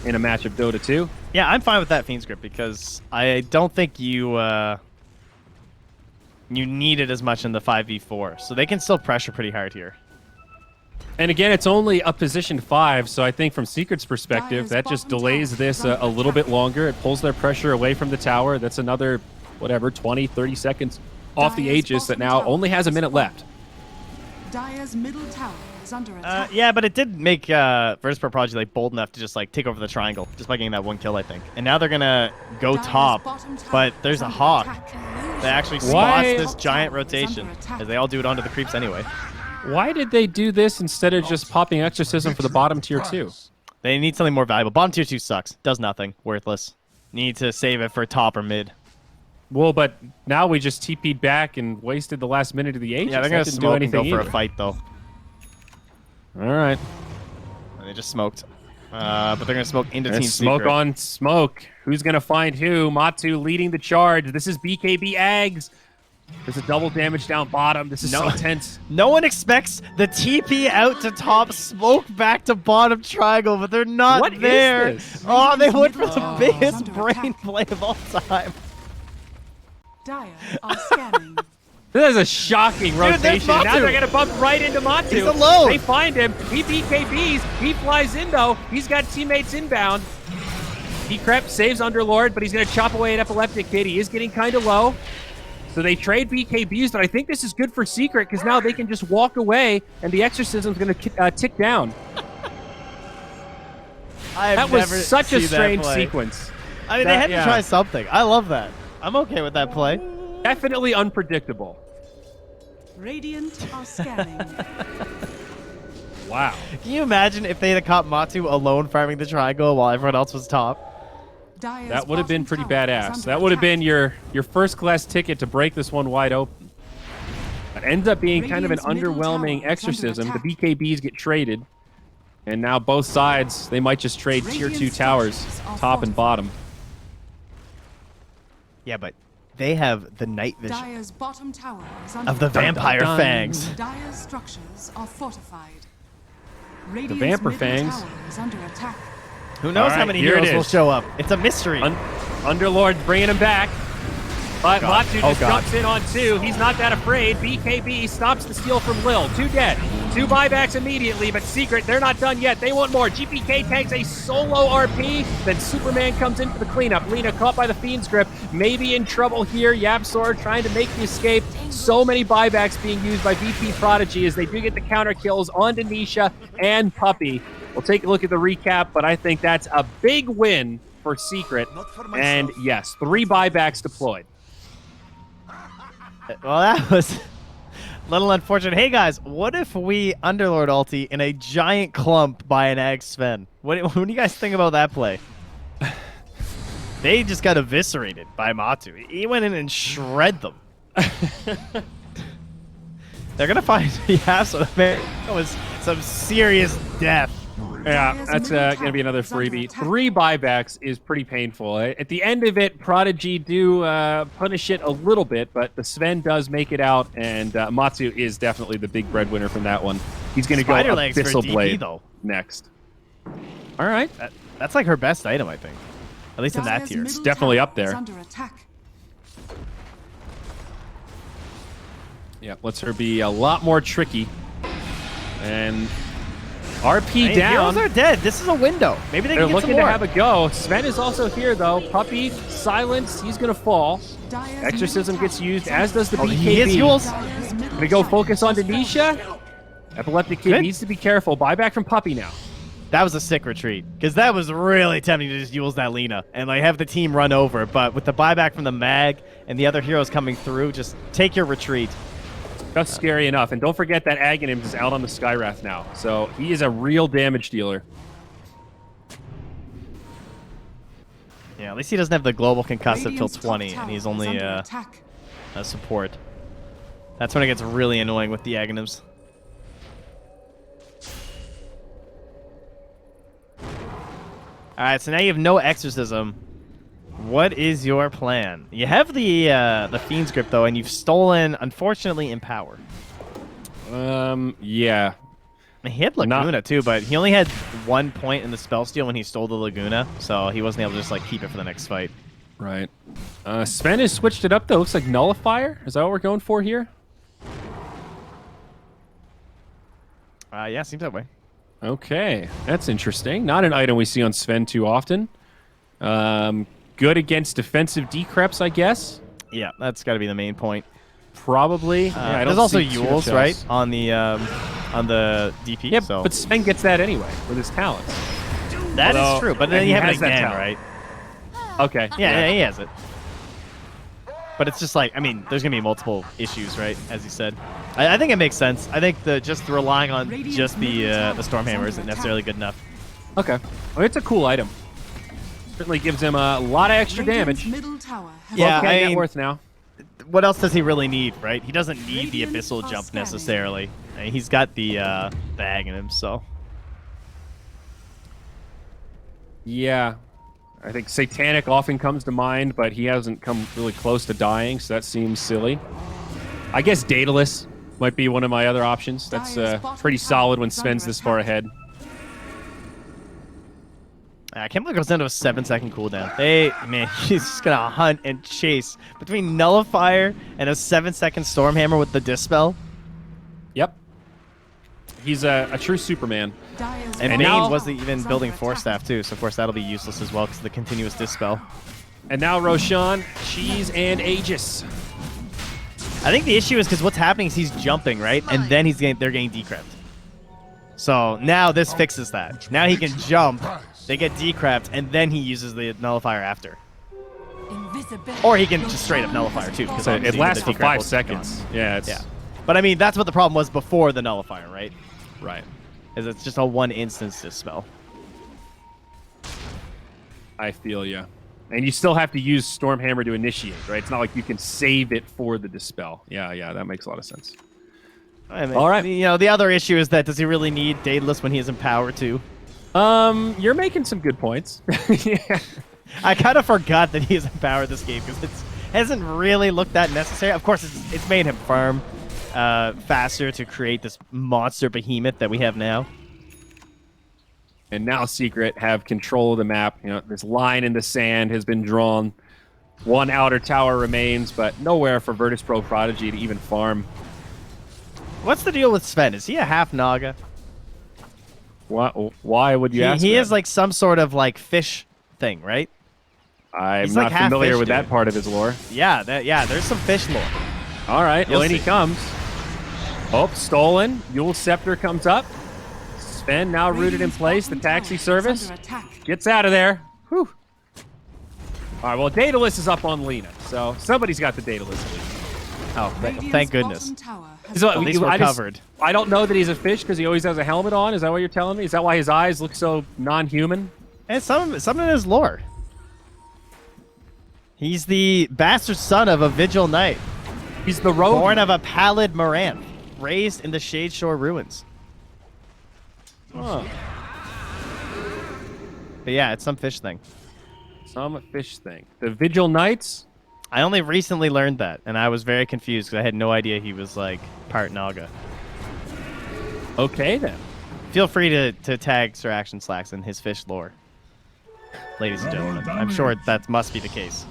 in a match of Dota 2. Yeah, I'm fine with that Fiend Script because I don't think you need it as much in the 5v4, so they can still pressure pretty hard here. And again, it's only a position 5, so I think from Secret's perspective, that just delays this a little bit longer. It pulls their pressure away from the tower. That's another, whatever, 20, 30 seconds off the Aegis that now only has a minute left. Dire's middle tower is under attack. Yeah, but it did make Virtus.pro Prodigy like bold enough to just like take over the triangle just by getting that 1 kill, I think. And now they're gonna go top, but there's a Hawk that actually spots this giant rotation, as they all do it onto the creeps anyway. Why did they do this instead of just popping Exorcism for the bottom tier 2? They need something more valuable. Bottom tier 2 sucks. Does nothing. Worthless. Need to save it for top or mid. Well, but now we just TP'd back and wasted the last minute of the Aegis. Yeah, they're gonna smoke and go for a either. fight though. All right. And they just smoked. But they're gonna smoke into Team Smoke Secret. on smoke. Who's gonna find who? Matu leading the charge. This is BKB Ags. There's a double damage down bottom. This is so tense. No one expects the TP out to top, smoke back to bottom triangle, but they're not What is there. this? Oh, they went for the biggest brain play of all time. Dire are scanning. This is a shocking there's rotation. Now Matu. they're going to bump right into Matu. He's alone. They find him. He BKBs. He flies in, though. He's got teammates inbound. He crept, saves Underlord, but he's going to chop away at Epileptic Kid. He is getting kind of low. So they trade BKBs, but I think this is good for Secret because now they can just walk away, and the Exorcism's going to tick down. That was such a strange sequence. I mean, they had to try something. I love that. I'm okay with that play. Definitely unpredictable. Radiant are scanning. Wow. Can you imagine if they had caught Matu alone farming the triangle while everyone else was top? Dire's That would have been pretty bottom tower is badass. under That would have been attack. your first class ticket to break this one wide open. It ends up being kind of an Radiant's middle underwhelming tower is under exorcism. The attack. BKBs get traded, and now both sides, they might just trade tier 2 Radiant's towers, structures are top and fortified. bottom. Yeah, but they have the night vision Dire's bottom tower is under of the attack. vampire dun. fangs. Dire's structures are fortified. Vampire Radiant's middle fangs. tower is under attack. Who knows All how right, many here it heroes will is. show up? It's a mystery. Underlord bringing him back. But God. Matu Oh, just God. jumps in on 2. He's not that afraid. BKB stops the steal from Lil. 2 dead. 2 buybacks immediately, but Secret, they're not done yet. They want more. GPK tanks a solo RP. Then Superman comes in for the cleanup. Lena caught by the Fiend's grip. Maybe in trouble here. Yapsor trying to make the escape. So many buybacks being used by VP Prodigy as they do get the counter kills on Denisha and Puppy. We'll take a look at the recap, but I think that's a big win for Secret. And yes, 3 buybacks deployed. Well, that was a little unfortunate. Hey, guys, what if we Underlord ulti in a giant clump by an Ag Sven? What do you guys think about that play? They just got eviscerated by Matu. He went in and shred them. They're going to find Yasuo. That was some serious death. Yeah, that's going to be another freebie. 3 buybacks is pretty painful. At the end of it, Prodigy do punish it a little bit, but the Sven does make it out, and Matsu is definitely the big breadwinner from that one. He's going to go Spider legs for Abyssal DP, Blade though. next. All right. That's like her best item, I think. At least in that Dire's tier. middle definitely tower up there. is under attack. Yeah, lets her be a lot more tricky. And RP Hey, down. heroes are dead. This is a window. Maybe they They're can get looking some to more. have a go. Sven is also here, though. Puppy, silence. He's going to fall. Dire's Exorcism middle gets tower used, is as does the Oh, BKB. he is Yules. Dire's middle Gonna go tower focus on is under Denisha. Epileptic Kid Good. needs to be careful. Buyback from Puppy now. That was a sick retreat, because that was really tempting to just use that Lena and like have the team run over. But with the buyback from the mag and the other heroes coming through, just take your retreat. Just scary enough. And don't forget that Aghanim is out on the Skywrath now. So he is a real damage dealer. Yeah, at least he doesn't have the global concussive till Radiant's top 20, tower and he's is only under attack. a support. That's when it gets really annoying with the Aghanims. Alright, so now you have no Exorcism. What is your plan? You have the Fiend's Grip, though, and you've stolen, unfortunately, Empower. Yeah. He had Laguna, too, but he only had 1 point in the spell steal when he stole the Laguna, so he wasn't able to just, like, keep it for the next fight. Right. Sven has switched it up, though. Looks like Nullifier. Is that what we're going for here? Yeah, seems that way. Okay. That's interesting. Not an item we see on Sven too often. Good against defensive decreps, I guess. Yeah, that's got to be the main point. Probably. Yeah, I don't there's also see too Yules, much right, else. on the DP. Yeah, so. but Sven gets that anyway with his talents. That is Although- true, but and then he you have it has that again, talent. right? Okay. Yeah, he has it. But it's just like, I mean, there's going to be multiple issues, right, as you said. I think it makes sense. I think just relying on just the Stormhammer isn't necessarily good enough. Okay. Well, it's a cool item. Certainly gives him a lot of extra Radiant's damage. middle tower has Yeah, Okay, I net mean- worth now. What else does he really need, right? He doesn't need the Radiant Abyssal are jump scanning. necessarily. I mean, he's got the Aghanim, so. Yeah. I think Satanic often comes to mind, but he hasn't come really close to dying, so that seems silly. I guess Daedalus might be one of my other options. That's Dire's bottom pretty tower solid when is Sven's under this far attack. ahead. I can't believe it goes down to a 7-second cooldown. Man, he's just going to hunt and chase. Between Nullifier and a 7-second Stormhammer with the Dispel. Yep. He's a true Superman. Dire's And And Bane now- wasn't even is building under Force attack. Staff, too, so of course that'll be useless as well because of the continuous Dispel. And now Roshan, Cheese, and Aegis. I think the issue is because what's happening is he's jumping, right? And then they're getting decrept. So now this fixes that. Now he can jump, they get decrept, and then he uses the Nullifier after. Invisibility. Or he can just straight up Nullifier, too. Because So it obviously lasts the for decrep 5 will be seconds. gone. Yeah, it's Yeah. But I mean, that's what the problem was before the Nullifier, right? right. Is it's just a one instance Dispel. I feel you. And you still have to use Stormhammer to initiate, right? It's not like you can save it for the Dispel. Yeah, that makes a lot of sense. I mean, All right. You know, the other issue is that does he really need Daedalus when he has Empower too? You're making some good points. Yeah. I kind of forgot that he has Empower this game because it hasn't really looked that necessary. Of course, it's made him farm faster to create this monster behemoth that we have now. And now Secret have control of the map. You know, this line in the sand has been drawn. One outer tower remains, but nowhere for Virtus Pro Prodigy to even farm. What's the deal with Sven? Is he a half Naga? Why would you ask He that? is like some sort of like fish thing, right? I'm he's not like half familiar fish, with that dude. part of his lore. Yeah, there's some fish lore. All right, You'll well, in he see. comes. Oh, stolen. Yule's Scepter comes up. Sven now rooted in Radiant's place. The bottom taxi tower is service under attack. gets out of there. Whew. All right, well, Daedalus is up on Lena, so somebody's got the Daedalus lead. Oh, Radiant's thank goodness. bottom tower has So, At least we're covered. I don't know that he's a fish because he always has a helmet on. Is that what you're telling me? Is that why his eyes look so non-human? And some in his lore. He's the bastard son of a Vigil Knight, He's the rogue. born of a pallid Moranth, raised in the Shade Shore ruins. Huh. But yeah, it's some fish thing. Some fish thing. The Vigil Knights? I only recently learned that, and I was very confused because I had no idea he was like part Naga. Okay, then. Feel free to tag Sir Action Slacks in his fish lore, ladies and gentlemen. I'm sure that must be the case.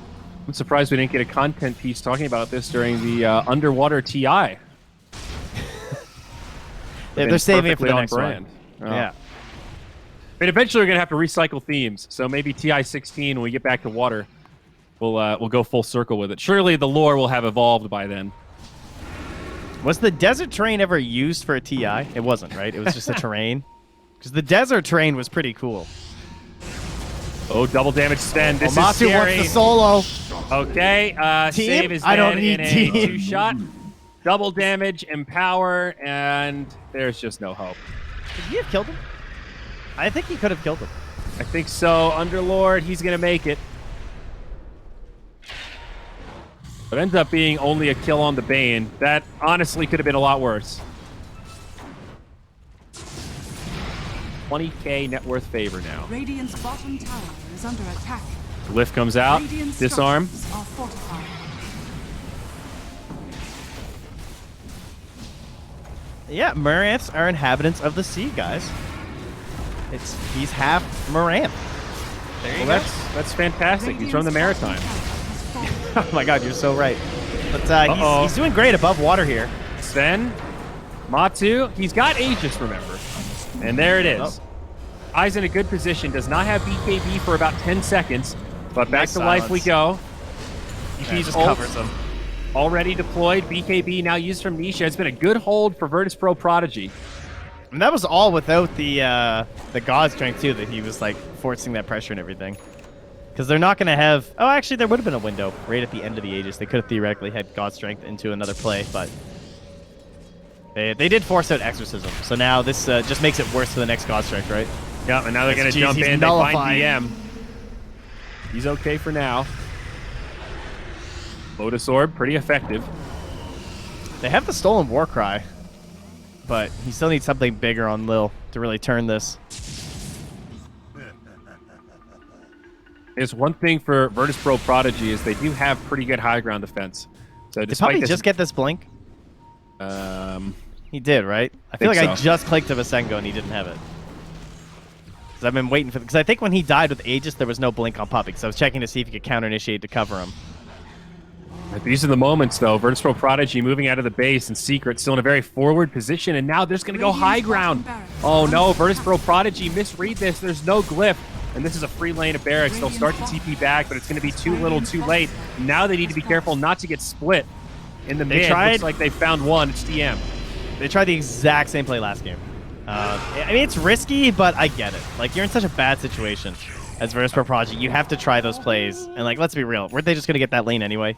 I'm surprised we didn't get a content piece talking about this during the Underwater TI. They're saving it for Perfectly the on next brand. one. Oh. Yeah. I mean, eventually we're gonna have to recycle themes. So maybe TI 16, when we get back to water, we'll go full circle with it. Surely the lore will have evolved by then. Was the desert terrain ever used for a TI? It wasn't, right? It was just a terrain. Because the desert terrain was pretty cool. Oh, double damage Sven. This is Omatsu scary. wants the solo. Okay, Team? save is I don't dead need in a team. 2-shot. double damage, empower, and there's just no hope. Could he have killed him? I think he could have killed him. I think so. Underlord, he's going to make it. It ends up being only a kill on the Bane. That honestly could have been a lot worse. 20k net worth favor now. Radiant's bottom tower is under attack. Glyph comes out. Radiant's Disarm. structures are fortified. Yeah, Moranths are inhabitants of the sea, guys. He's half Moranth. There you Well, go. that's fantastic. He's from the Radiant's bottom Maritime. tower has fallen. Oh my god, you're so right. But he's doing great above water here. Sven, Matu, he's got Aegis, remember. And there it is. Eyes in a good position. Does not have BKB for about 10 seconds. But back Nice to life we go. He just ult covers him. already deployed. BKB now used from Nisha. It's been a good hold for Virtus Pro Prodigy. And that was all without the God strength too, that he was like forcing that pressure and everything. Because they're not going to have... Oh, actually, there would have been a window right at the end of the Aegis. They could have theoretically had God strength into another play, but... They did force out Exorcism, so now this just makes it worse for the next God strength, right? Yeah, and now they're going to Jeez, jump he's in. They find nullifying. DM. He's okay for now. Lotus Orb, pretty effective. They have the Stolen Warcry, but he still needs something bigger on Lil to really turn this. There's one thing for Virtus Pro Prodigy is they do have pretty good high ground defense. So Did despite Puppy this, just get this blink? He did, right? I feel like Think I so. just clicked to Vasengo and he didn't have it. Because I've been waiting for... Because I think when he died with Aegis, there was no blink on Puppy, because I was checking to see if he could counter-initiate to cover him. these are the moments, though. Virtus Pro Prodigy moving out of the base and Secret still in a very forward position, and now there's going to go high ground. Oh no, Virtus Pro Prodigy misread this. There's no glyph, and this is a free lane of barracks. They'll start to TP back, but it's going to be too little, too late. Now they need to be careful not to get split in the mid. Looks like they found one. It's DM. They tried the exact same play last game. I mean, it's risky, but I get it. Like, you're in such a bad situation as Virtus Pro Prodigy. You have to try those plays. And, like, let's be real. Weren't they just going to get that lane anyway?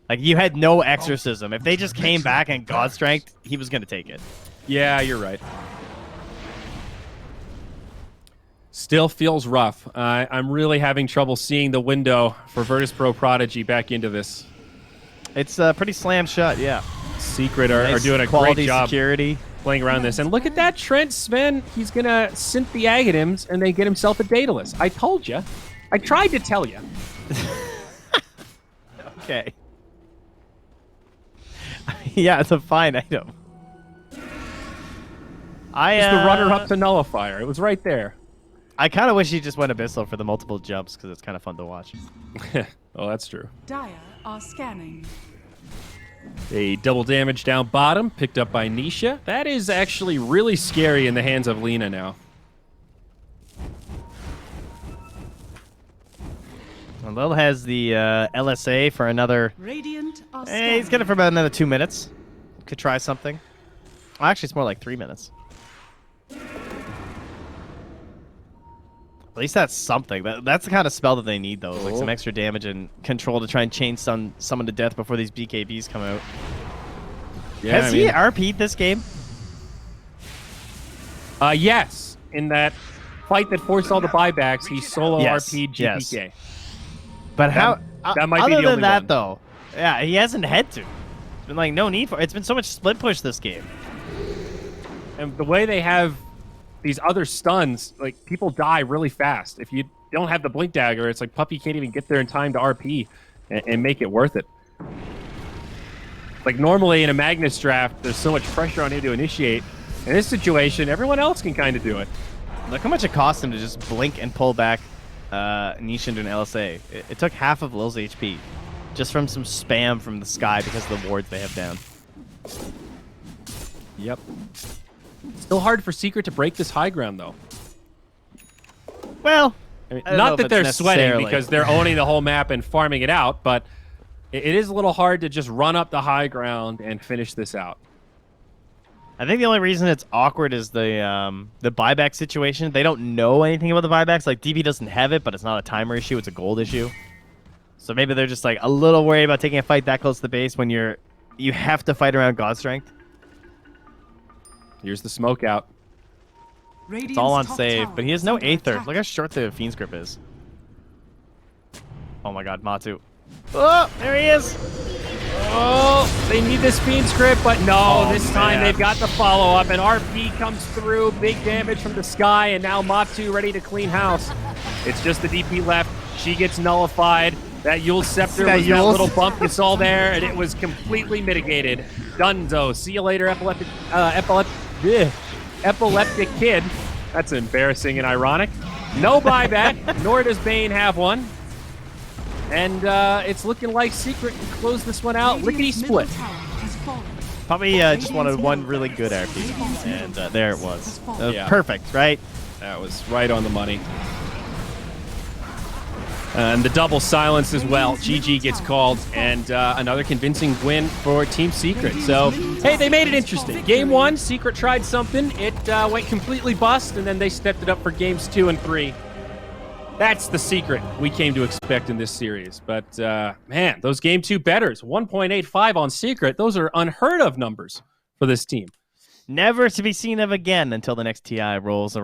Like, you had no Exorcism. If they just came back and God Strength, he was going to take it. Yeah, you're right. Still feels rough. I'm really having trouble seeing the window for Virtus Pro Prodigy back into this. It's pretty slam shut, yeah. Secret are Nice doing a quality great job security. playing around this. And look at that Trent, Sven. He's going to synth the Aghanim's and then get himself a Daedalus. I told you. I tried to tell you. Okay. Yeah, it's a fine item. It's the runner-up to Nullifier. It was right there. I kind of wish he just went Abyssal for the multiple jumps, because it's kind of fun to watch. Oh, that's true. Dire are scanning. A double damage down bottom, picked up by Nisha. That is actually really scary in the hands of Lina now. Well, Lil has the LSA for another... Radiant are Hey, scanning. he's got it for about another 2 minutes. Could try something. Well, actually, it's more like 3 minutes. At least that's something. That's the kind of spell that they need, though. Like some extra damage and control to try and chain someone to death before these BKBs come out. Yeah, Has he RP'd this game? Yes. In that fight that forced all the buybacks, he solo Yes, RP'd GPK. yes. But how... that might be other the than only that, one. though, yeah, he hasn't had to. It's been like no need for... It's been so much split push this game. And the way they have these other stuns, like, people die really fast. If you don't have the Blink Dagger, it's like Puppy can't even get there in time to RP and make it worth it. Like, normally in a Magnus draft, there's so much pressure on him to initiate. In this situation, everyone else can kind of do it. Look how much it cost him to just blink and pull back Nisha into an LSA. It took half of Lil's HP just from some spam from the sky because of the wards they have down. Yep. Still hard for Secret to break this high ground, though. Well, I mean, I don't know not if that it's they're sweating necessarily- because they're owning the whole map and farming it out, but it is a little hard to just run up the high ground and finish this out. I think the only reason it's awkward is the buyback situation. They don't know anything about the buybacks. Like, DB doesn't have it, but it's not a timer issue. It's a gold issue. So maybe they're just like a little worried about taking a fight that close to the base when you're You have to fight around God Strength. Here's the smoke out. It's all on save, but he has no Aether. Look how short the Fiend's Grip is. Oh my god, Matu. Oh, there he is! Oh, they need this Fiend's Grip, but no, Oh, this time man. they've got the follow-up, and RP comes through, big damage from the sky, and now Matu ready to clean house. It's just the DP left. She gets nullified. That Yule Scepter was that little bump you saw there, and it was completely mitigated. Dunzo. See you later, epileptic kid. That's embarrassing and ironic. No buyback, nor does Bane have one. And it's looking like Secret can close this one out. Lickety split. Probably just wanted one really good RP, and there it was. Yeah. Perfect, right? That was right on the money. And the double silence as well. GG gets called, and another convincing win for Team Secret. So, hey, they made it interesting. Game 1, Secret tried something. It went completely bust, and then they stepped it up for games 2 and 3. That's the Secret we came to expect in this series. But, man, those game 2 betters, 1.85 on Secret, those are unheard of numbers for this team. Never to be seen of again until the next TI rolls around.